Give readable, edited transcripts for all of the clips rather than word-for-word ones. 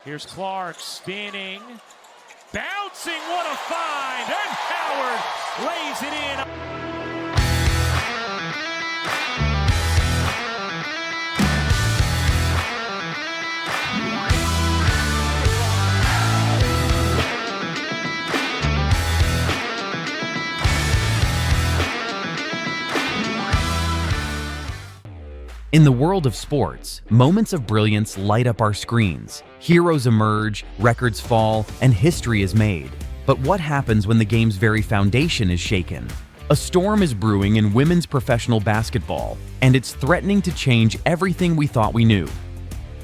Here's Clark spinning, bouncing, what a find, and Howard lays it in. In the world of sports, moments of brilliance light up our screens. Heroes emerge, records fall, and history is made. But what happens when the game's very foundation is shaken? A storm is brewing in women's professional basketball, and it's threatening to change everything we thought we knew.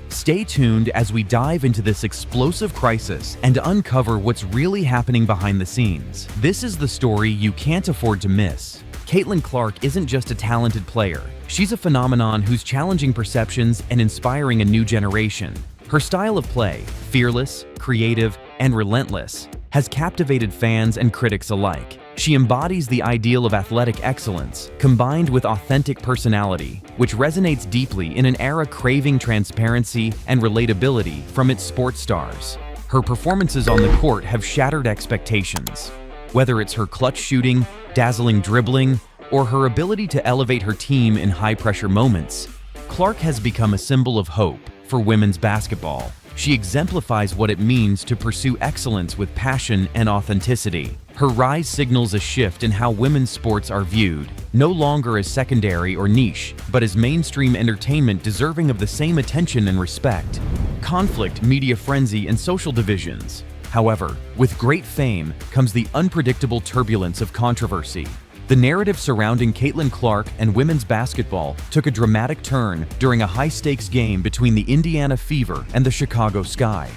Stay tuned as we dive into this explosive crisis and uncover what's really happening behind the scenes. This is the story you can't afford to miss. Caitlin Clark isn't just a talented player. She's a phenomenon who's challenging perceptions and inspiring a new generation. Her style of play, fearless, creative, and relentless, has captivated fans and critics alike. She embodies the ideal of athletic excellence, combined with authentic personality, which resonates deeply in an era craving transparency and relatability from its sports stars. Her performances on the court have shattered expectations. Whether it's her clutch shooting, dazzling dribbling, or her ability to elevate her team in high-pressure moments, Clark has become a symbol of hope for women's basketball. She exemplifies what it means to pursue excellence with passion and authenticity. Her rise signals a shift in how women's sports are viewed, no longer as secondary or niche, but as mainstream entertainment deserving of the same attention and respect. Conflict, media frenzy, and social divisions. However, with great fame comes the unpredictable turbulence of controversy. The narrative surrounding Caitlin Clark and women's basketball took a dramatic turn during a high-stakes game between the Indiana Fever and the Chicago Sky.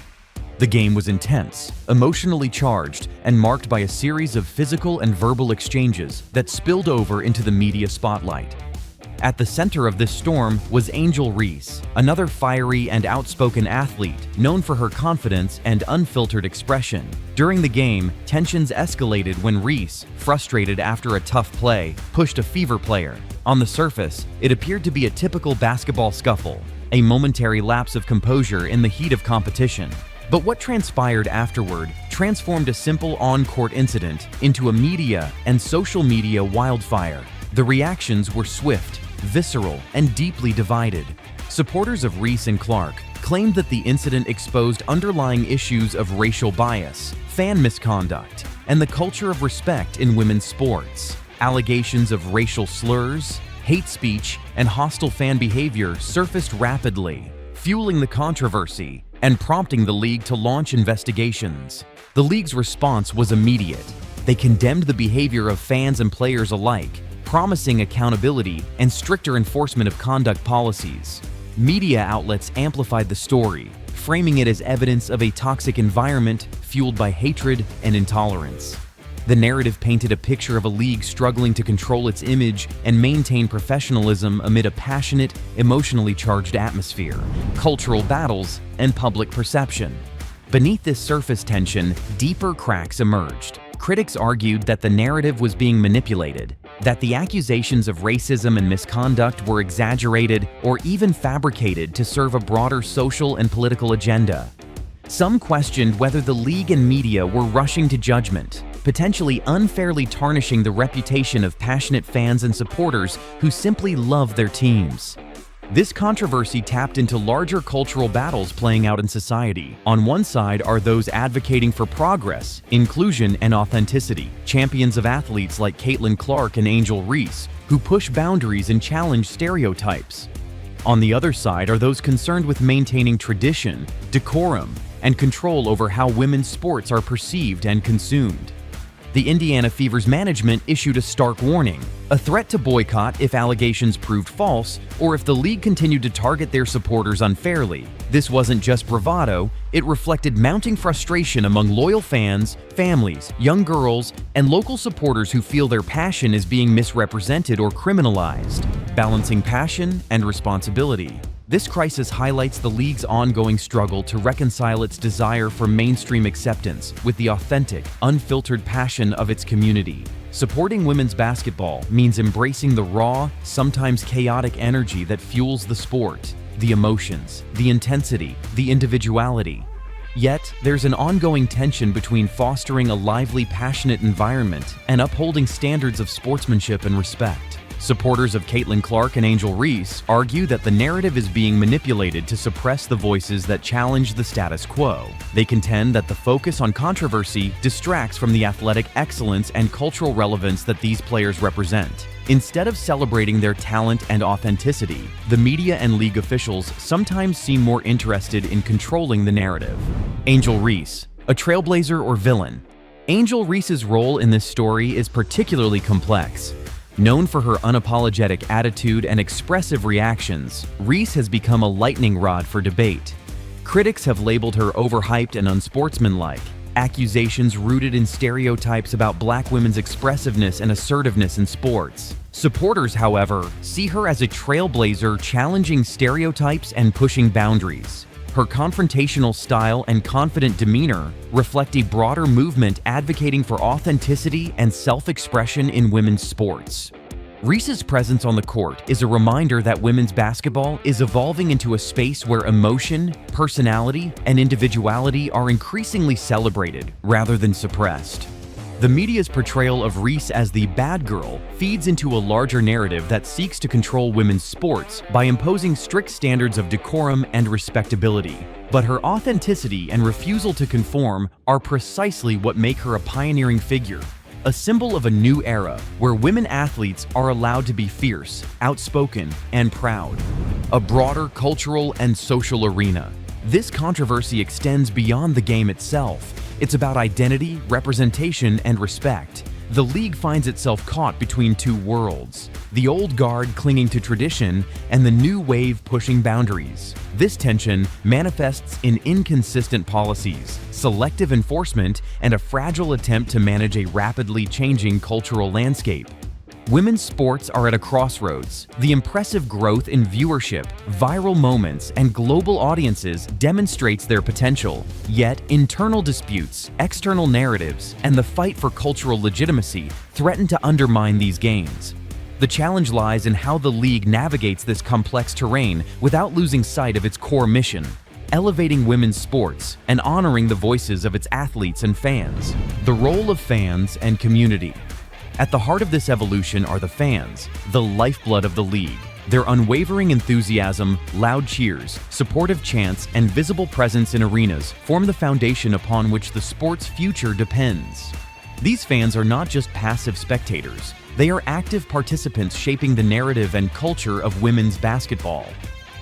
The game was intense, emotionally charged, and marked by a series of physical and verbal exchanges that spilled over into the media spotlight. At the center of this storm was Angel Reese, another fiery and outspoken athlete known for her confidence and unfiltered expression. During the game, tensions escalated when Reese, frustrated after a tough play, pushed a Fever player. On the surface, it appeared to be a typical basketball scuffle, a momentary lapse of composure in the heat of competition. But what transpired afterward transformed a simple on-court incident into a media and social media wildfire. The reactions were swift, visceral, and deeply divided. Supporters of Reese and Clark claimed that the incident exposed underlying issues of racial bias, fan misconduct, and the culture of respect in women's sports. Allegations of racial slurs, hate speech, and hostile fan behavior surfaced rapidly, fueling the controversy and prompting the league to launch investigations. The league's response was immediate. They condemned the behavior of fans and players alike, promising accountability and stricter enforcement of conduct policies. Media outlets amplified the story, framing it as evidence of a toxic environment fueled by hatred and intolerance. The narrative painted a picture of a league struggling to control its image and maintain professionalism amid a passionate, emotionally charged atmosphere, cultural battles, and public perception. Beneath this surface tension, deeper cracks emerged. Critics argued that the narrative was being manipulated, that the accusations of racism and misconduct were exaggerated or even fabricated to serve a broader social and political agenda. Some questioned whether the league and media were rushing to judgment, potentially unfairly tarnishing the reputation of passionate fans and supporters who simply love their teams. This controversy tapped into larger cultural battles playing out in society. On one side are those advocating for progress, inclusion, and authenticity, champions of athletes like Caitlin Clark and Angel Reese, who push boundaries and challenge stereotypes. On the other side are those concerned with maintaining tradition, decorum, and control over how women's sports are perceived and consumed. The Indiana Fever's management issued a stark warning, a threat to boycott if allegations proved false or if the league continued to target their supporters unfairly. This wasn't just bravado, it reflected mounting frustration among loyal fans, families, young girls, and local supporters who feel their passion is being misrepresented or criminalized. Balancing passion and responsibility. This crisis highlights the league's ongoing struggle to reconcile its desire for mainstream acceptance with the authentic, unfiltered passion of its community. Supporting women's basketball means embracing the raw, sometimes chaotic energy that fuels the sport, the emotions, the intensity, the individuality. Yet, there's an ongoing tension between fostering a lively, passionate environment and upholding standards of sportsmanship and respect. Supporters of Caitlin Clark and Angel Reese argue that the narrative is being manipulated to suppress the voices that challenge the status quo. They contend that the focus on controversy distracts from the athletic excellence and cultural relevance that these players represent. Instead of celebrating their talent and authenticity, the media and league officials sometimes seem more interested in controlling the narrative. Angel Reese, a trailblazer or villain? Angel Reese's role in this story is particularly complex. Known for her unapologetic attitude and expressive reactions, Reese has become a lightning rod for debate. Critics have labeled her overhyped and unsportsmanlike, accusations rooted in stereotypes about Black women's expressiveness and assertiveness in sports. Supporters, however, see her as a trailblazer challenging stereotypes and pushing boundaries. Her confrontational style and confident demeanor reflect a broader movement advocating for authenticity and self-expression in women's sports. Reese's presence on the court is a reminder that women's basketball is evolving into a space where emotion, personality, and individuality are increasingly celebrated rather than suppressed. The media's portrayal of Reese as the bad girl feeds into a larger narrative that seeks to control women's sports by imposing strict standards of decorum and respectability. But her authenticity and refusal to conform are precisely what make her a pioneering figure, a symbol of a new era where women athletes are allowed to be fierce, outspoken, and proud. A broader cultural and social arena. This controversy extends beyond the game itself. It's about identity, representation, and respect. The league finds itself caught between two worlds, the old guard clinging to tradition and the new wave pushing boundaries. This tension manifests in inconsistent policies, selective enforcement, and a fragile attempt to manage a rapidly changing cultural landscape. Women's sports are at a crossroads. The impressive growth in viewership, viral moments, and global audiences demonstrates their potential. Yet, internal disputes, external narratives, and the fight for cultural legitimacy threaten to undermine these gains. The challenge lies in how the league navigates this complex terrain without losing sight of its core mission: elevating women's sports and honoring the voices of its athletes and fans. The role of fans and community. At the heart of this evolution are the fans, the lifeblood of the league. Their unwavering enthusiasm, loud cheers, supportive chants, and visible presence in arenas form the foundation upon which the sport's future depends. These fans are not just passive spectators. They are active participants shaping the narrative and culture of women's basketball.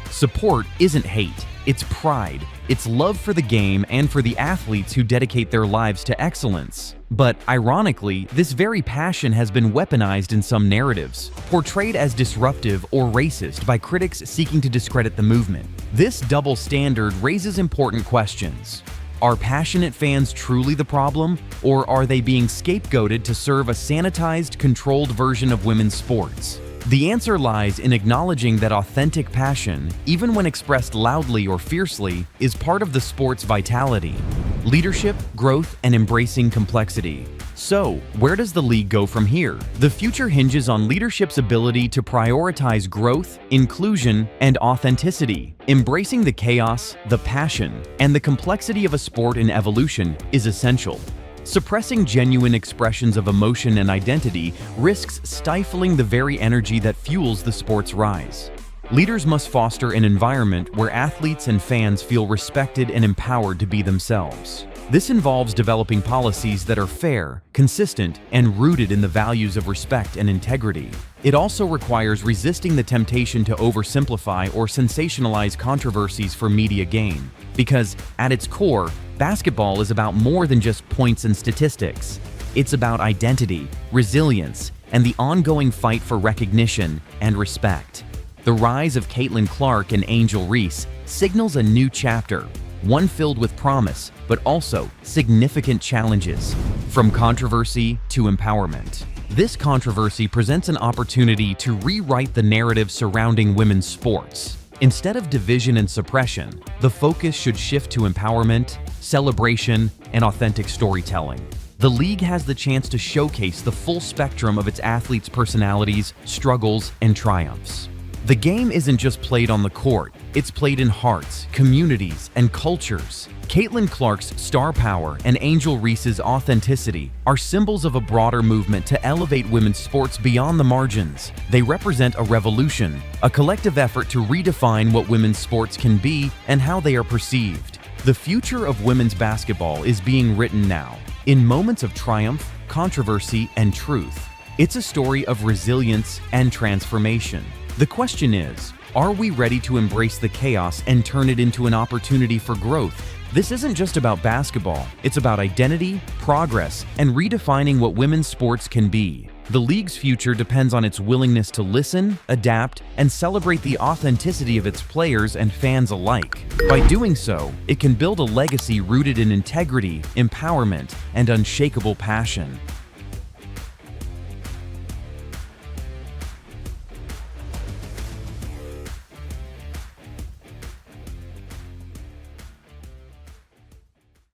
Support isn't hate, it's pride. It's love for the game and for the athletes who dedicate their lives to excellence. But ironically, this very passion has been weaponized in some narratives, portrayed as disruptive or racist by critics seeking to discredit the movement. This double standard raises important questions. Are passionate fans truly the problem, or are they being scapegoated to serve a sanitized, controlled version of women's sports? The answer lies in acknowledging that authentic passion, even when expressed loudly or fiercely, is part of the sport's vitality. Leadership, growth, and embracing complexity. So, where does the league go from here? The future hinges on leadership's ability to prioritize growth, inclusion, and authenticity. Embracing the chaos, the passion, and the complexity of a sport in evolution is essential. Suppressing genuine expressions of emotion and identity risks stifling the very energy that fuels the sport's rise. Leaders must foster an environment where athletes and fans feel respected and empowered to be themselves. This involves developing policies that are fair, consistent, and rooted in the values of respect and integrity. It also requires resisting the temptation to oversimplify or sensationalize controversies for media gain. Because, at its core, basketball is about more than just points and statistics. It's about identity, resilience, and the ongoing fight for recognition and respect. The rise of Caitlin Clark and Angel Reese signals a new chapter, one filled with promise, but also significant challenges, from controversy to empowerment. This controversy presents an opportunity to rewrite the narrative surrounding women's sports. Instead of division and suppression, the focus should shift to empowerment, celebration, and authentic storytelling. The league has the chance to showcase the full spectrum of its athletes' personalities, struggles, and triumphs. The game isn't just played on the court, it's played in hearts, communities, and cultures. Caitlin Clark's star power and Angel Reese's authenticity are symbols of a broader movement to elevate women's sports beyond the margins. They represent a revolution, a collective effort to redefine what women's sports can be and how they are perceived. The future of women's basketball is being written now, in moments of triumph, controversy, and truth. It's a story of resilience and transformation. The question is, are we ready to embrace the chaos and turn it into an opportunity for growth? This isn't just about basketball, it's about identity, progress, and redefining what women's sports can be. The league's future depends on its willingness to listen, adapt, and celebrate the authenticity of its players and fans alike. By doing so, it can build a legacy rooted in integrity, empowerment, and unshakable passion.